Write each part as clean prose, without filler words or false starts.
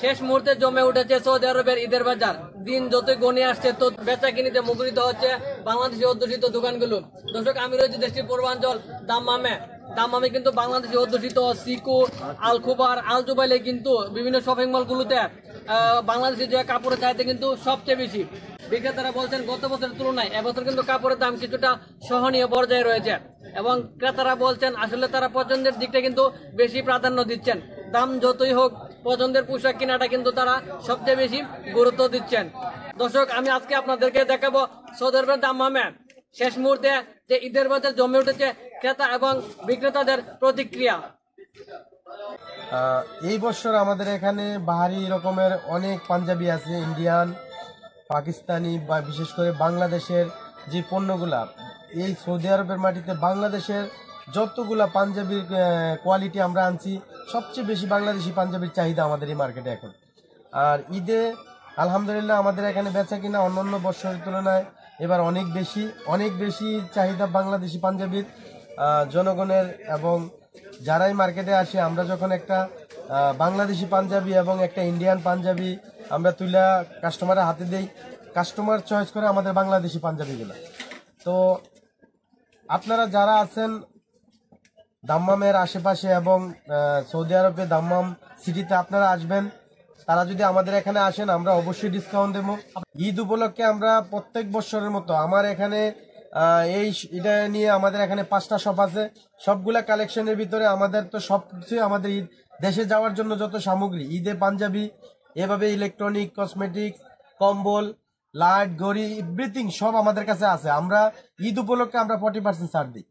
শেষ মুহূর্তে জমে উঠেছে সৌদি আরবের ঈদের বাজার। দিন যতই গনিয়ে আসছে তো বেচা কিনিতে মুখরিত হচ্ছে বাংলাদেশি অধ্যুষিত দোকানগুলো। দর্শক, আমি রয়েছে দেশটির পূর্বাঞ্চল দাম্মামে কিন্তু বাংলাদেশি অধ্যুষিত সিকু, আল খুবার, আল জুবাইলে কিন্তু বিভিন্ন শপিং মলগুলোতে বাংলাদেশি যে কাপড়ের চাহিদা কিন্তু সবচেয়ে বেশি। বিক্রেতারা বলছেন গত বছরের তুলনায় এবছর কিন্তু কাপড়ের দাম কিছুটা সহনীয় পর্যায়ে রয়েছে এবং ক্রেতারা বলছেন আসলে তারা পছন্দের দিকটা কিন্তু বেশি প্রাধান্য দিচ্ছেন। দাম যতই হোক পছন্দের পোশাক কেনাটা কিন্তু তারা সবচেয়ে বেশি গুরুত্ব দিচ্ছেন। দর্শক, আমি আজকে আপনাদেরকে দেখাবো সৌদি আরবের দাম্মামে শেষ মুহূর্তে যে ঈদের বাজার জমে উঠেছে ক্রেতা এবং বিক্রেতাদের প্রতিক্রিয়া। এই বছর আমাদের এখানে বাহারি রকমের অনেক পাঞ্জাবি আছে, ইন্ডিয়ান, পাকিস্তানি বা বিশেষ করে বাংলাদেশের যে পণ্যগুলা, এই সৌদি আরবের মাটিতে বাংলাদেশের যতগুলা পাঞ্জাবির কোয়ালিটি আমরা আনছি, সবচেয়ে বেশি বাংলাদেশি পাঞ্জাবির চাহিদা আমাদের এই মার্কেটে এখন। আর ঈদে আলহামদুলিল্লাহ আমাদের এখানে বেচা কিনা অন্যান্য বছরের তুলনায় এবার অনেক বেশি চাহিদা বাংলাদেশি পাঞ্জাবির জনগণের। এবং যারাই মার্কেটে আসে, আমরা যখন একটা বাংলাদেশি পাঞ্জাবি এবং একটা ইন্ডিয়ান পাঞ্জাবি আমরা তুলে কাস্টমারের হাতে দেই, কাস্টমার চয়েস করে আমাদের বাংলাদেশি পাঞ্জাবিগুলো। তো আপনারা যারা আছেন দাম্মামের আশেপাশে এবং সৌদি আরবে দাম্মাম সিটিতে আপনারা আসবেন, তারা যদি আমাদের এখানে আসেন আমরা অবশ্যই ডিসকাউন্ট দেবো। ঈদ উপলক্ষে আমরা প্রত্যেক বছরের মতো আমার এখানে এটা নিয়ে আমাদের এখানে 5টা শপ আছে। সবগুলা কালেকশনের ভিতরে আমাদের তো সবকিছু আমাদের ঈদ দেশে যাওয়ার জন্য যত সামগ্রী, ঈদে পাঞ্জাবি, এভাবে ইলেকট্রনিক, কসমেটিক্স, কম্বল, লাইট, ঘড়ি, এভরিথিং সব আমাদের কাছে আছে। আমরা ঈদ উপলক্ষে আমরা 40% ছাড় দিই।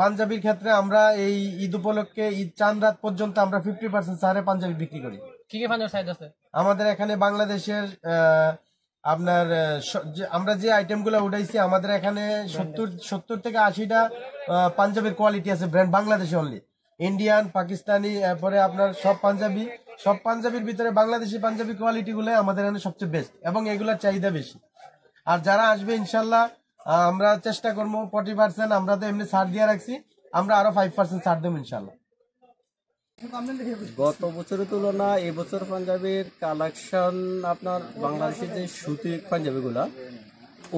পাঞ্জাবির ক্ষেত্রে আমরা এই ঈদ উপলক্ষে ঈদ চাঁদ রাত পর্যন্ত আমরা 50% ছাড়ে পাঞ্জাবি বিক্রি করি। কি কি পাঞ্জাবি সাইজ আছে আমাদের এখানে? বাংলাদেশের আপনার আমরা যে আইটেমগুলো উঠাইছি, আমাদের এখানে 70 থেকে 80টা পাঞ্জাবির কোয়ালিটি আছে, ব্র্যান্ড বাংলাদেশে অনলি। ইন্ডিয়ান, পাকিস্তানি, এরপরে আপনার সব পাঞ্জাবির ভিতরে বাংলাদেশি পাঞ্জাবি কোয়ালিটি গুলো আমাদের এখানে সবচেয়ে বেস্ট এবং এগুলোর চাহিদা বেশি। আর যারা আসবে ইনশাল্লাহ আমরা চেষ্টা করবো 40%, আমরা তো এমনি ছাড় দিয়ে রাখছি, আমরা আরো 5% ছাড় দেবো ইনশাল্লাহ। গত বছরের তুলনায় এবছর পাঞ্জাবির কালেকশন আপনার বাংলাদেশের যে সুতির পাঞ্জাবিগুলা,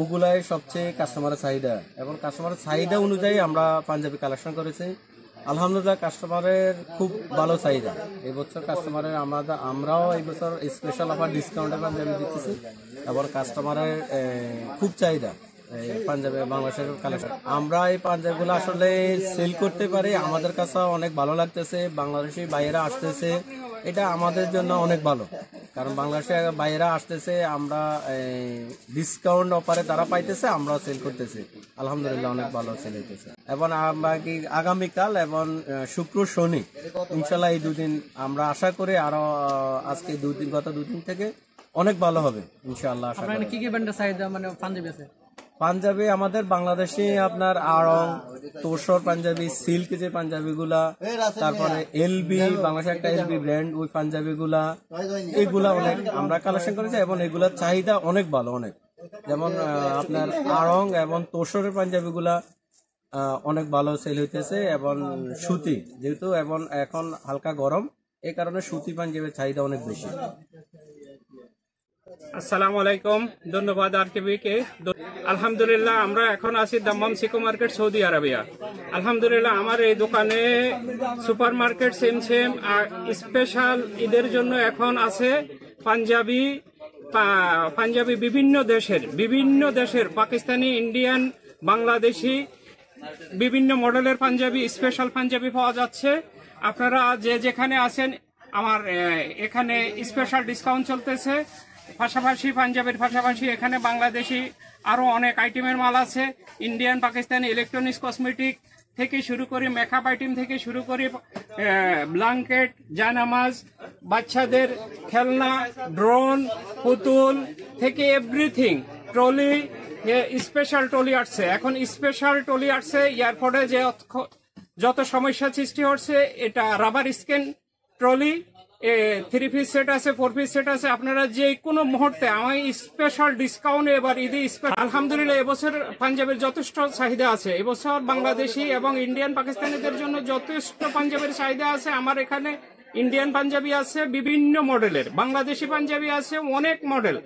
ওগুলাই সবচেয়ে কাস্টমারের চাহিদা এবং কাস্টমারের চাহিদা অনুযায়ী আমরা পাঞ্জাবি কালেকশন করেছি। আলহামদুলিল্লাহ কাস্টমারের খুব ভালো চাহিদা। এবছর কাস্টমারের আমরাও এই বছর স্পেশাল অফার ডিসকাউন্টে পাঞ্জাবি দিতেছি এবং কাস্টমারের খুব চাহিদা পাঞ্জাবি বাংলাদেশের কালেকশন। আমরা এই পাঞ্জাবিগুলো আসলে সেল করতে পারি, আমাদের কাছে অনেক ভালো লাগতেছে। বাংলাদেশি বাইরেরা আসতেছে, এটা আমাদের জন্য অনেক ভালো, কারণ বাংলাদেশের বাইরেরা আসতেছে, আমরা ডিসকাউন্ট অফারে তারা পাইতেছে, আমরা সেল করতেছি। আলহামদুলিল্লাহ অনেক ভালো সেল হইতেছে। এবং বাকি আগামীকাল এবং শুক্র শনি ইনশাল্লাহ এই দুদিন আমরা আশা করি আরো আজকে গত দুদিন থেকে অনেক ভালো হবে ইনশাল্লাহ। কি কি ব্র্যান্ডের চাহিদা মানে পাঞ্জাবি আছে? পাঞ্জাবি আমাদের বাংলাদেশে আপনার আড়ং, তোসর পাঞ্জাবি, সিল্ক যে পাঞ্জাবিগুলা, তারপরে এলবি, বাংলাদেশের একটা এলবি ব্র্যান্ড, ওই পাঞ্জাবিগুলা, এগুলা অনেক আমরা কালেকশন করেছি এবং এগুলার চাহিদা অনেক ভালো। অনেক যেমন আপনার আড়ং এবং তোসরের পাঞ্জাবিগুলা অনেক ভালো সেল হইতেছে এবং সুতি যেহেতু এবং এখন হালকা গরম, এই কারণে সুতি পাঞ্জাবির চাহিদা অনেক বেশি। আসসালামু আলাইকুম, ধন্যবাদ আরকেবি কে। আলহামদুলিল্লাহ আমরা এখন আছি দাম্মাম সিকো মার্কেট, সৌদি আরবিয়া। আলহামদুলিল্লাহ আমার এই দোকানে সুপার মার্কেট সেম স্পেশাল ঈদের জন্য এখন আছে পাঞ্জাবি বিভিন্ন দেশের পাকিস্তানি, ইন্ডিয়ান, বাংলাদেশি বিভিন্ন মডেলের পাঞ্জাবি, স্পেশাল পাঞ্জাবি পাওয়া যাচ্ছে। আপনারা যেখানে আছেন আমার এখানে স্পেশাল ডিসকাউন্ট চলতেছে। পাশাপাশি পাঞ্জাবের পাশাপাশি এখানে বাংলাদেশি আরো অনেক আইটেমের মাল আছে। ইন্ডিয়ান, পাকিস্তানি, ইলেকট্রনিক্স, কসমেটিক থেকে শুরু করে মেকআপ আইটেম থেকে শুরু করে ব্ল্যাঙ্কেট, জায়নামাজ, বাচ্চাদের খেলনা, ড্রোন, পুতুল থেকে এভরিথিং, ট্রলি, স্পেশাল ট্রলি আসছে। এখন স্পেশাল ট্রলি আসছে, এয়ারপোর্টে যে যত সমস্যা সৃষ্টি হচ্ছে, এটা rubber scan trolley, 3 piece set আছে, 4 পিস সেট আছে। আপনারা যে কোনো মুহূর্তে আমার স্পেশাল ডিসকাউন্ট এবার ঈদে আলহামদুলিল্লাহ এবছর পাঞ্জাবের যথেষ্ট চাহিদা আছে। এবছর বাংলাদেশি এবং ইন্ডিয়ান, পাকিস্তানিদের জন্য যথেষ্ট পাঞ্জাবের চাহিদা আছে। আমার এখানে ইন্ডিয়ান পাঞ্জাবি আছে বিভিন্ন মডেলের, বাংলাদেশি পাঞ্জাবি আছে অনেক মডেল।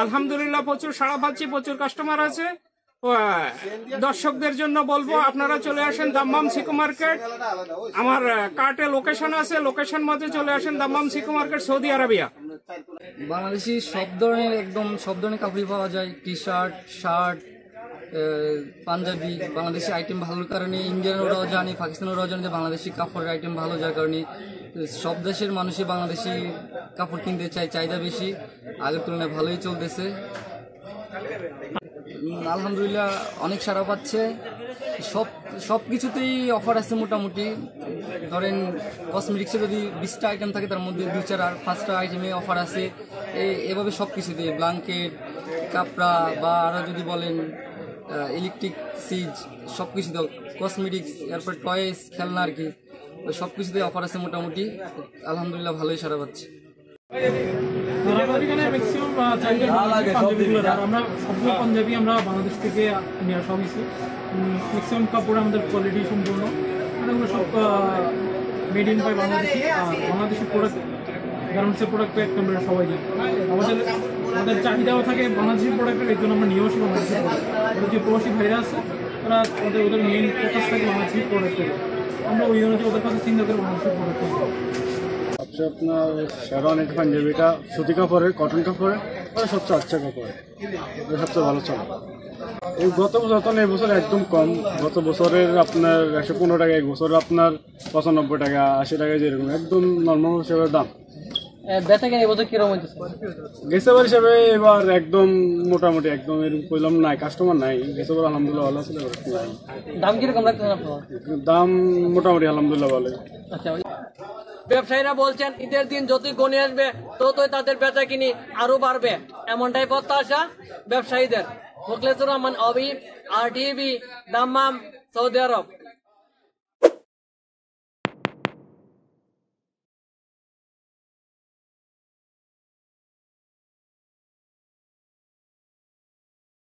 আলহামদুলিল্লাহ প্রচুর সাড়া পাচ্ছি, প্রচুর কাস্টমার আছে। দর্শকদের জন্য বলবো আপনারা চলে আসেন দাম্মাম সিকো মার্কেট। আমার কার্টে লোকেশন আছে, লোকেশন মধ্যে চলে আসেন দাম্মাম সিকো মার্কেট, সৌদি আরবিয়া। বাংলাদেশি সব ধরনের সব ধরনের কাপড়ই পাওয়া যায়, T shirt, shirt, panjabi. Bangladeshi item ভালোর কারণে ইন্ডিয়ানরাও জানি, পাকিস্তানেরাও জানি যে বাংলাদেশি কাপড়ের আইটেম ভালো, যার কারণে সব দেশের মানুষই বাংলাদেশি কাপড় কিনতে চায়, চাহিদা বেশি, আগের তুলনায় ভালোই চলতেছে। আলহামদুলিল্লাহ অনেক সাড়া পাচ্ছে, সব কিছুতেই অফার আছে মোটামুটি। ধরেন কসমেটিক্সে যদি 20টা আইটেম থাকে তার মধ্যে 2-4 আর 5টা আইটেমে অফার আছে। এভাবে সব কিছুতে ব্ল্যাঙ্কেট, কাপড়া বা আরও যদি বলেন ইলেকট্রিক সিজ, সব কিছুতে কসমেটিক্স, এরপর টয়েস, খেলনা আর কি, সব কিছুতেই অফার আছে মোটামুটি। আলহামদুলিল্লাহ ভালোই সাড়া পাচ্ছে। আমাদের এখানে ম্যাক্সিমাম পাঞ্জাবিগুলো, আমরা সবগুলো পাঞ্জাবি আমরা বাংলাদেশ থেকে নিয়ে আসা হয়েছি। ম্যাক্সিমাম কাপড় আমাদের কোয়ালিটি সম্পূর্ণ, মানে ওগুলো সব made in by Bangladeshi. Bangladeshi product, গার্মেন্টসের প্রোডাক্ট একটা আমরা সবাই জানি। আমাদের চাহিদাও থাকে বাংলাদেশি প্রোডাক্টের, এই জন্য আমরা নিয়েও আসি বাংলাদেশি প্রোডাক্ট। ওদের যে প্রবাসী ভাইরা আছে তারা ওদের মেইন ফোকাস থাকে বাংলাদেশি প্রোডাক্টের, আমরা ওই অনুযায়ী ওদের কাছে চিন্তা করে বাংলাদেশি প্রোডাক্ট। সবচেয়ে আপনার শেরওয়ানি পাঞ্জাবিটা সুতি কাপড়ের, কটন কাপড়ের, ওটা সবচেয়ে আচ্ছা কাপড়, এটা সবচেয়ে ভালো চলে। এই গত বছর তো এই বছর একদম কম, গত বছরের আপনার 115 টাকা, এক বছর আপনার 95 টাকা, 80 টাকা, যেরকম একদম নর্মাল হিসেবে দাম। বেচা কিনে এবছর কিরকম হইতেছে? গেছে বার হিসেবে এবার একদম মোটামুটি একদম এরকম কইলাম নাই, কাস্টমার নাই। গেছে বার আলহামদুলিল্লাহ ভালো ছিল, নাই। দাম কিরকম লাগতেছে আপনার? দাম মোটামুটি আলহামদুলিল্লাহ ভালো। আচ্ছা, ব্যবসায়ীরা বলছেন ঈদের দিন যতই গণে আসবে ততই তাদের বেচা কিনি আরো বাড়বে, এমনটাই প্রত্যাশা ব্যবসায়ীদের। মুখলেসুর রহমান, অবি, RTV, দাম্মাম, সৌদি আরব।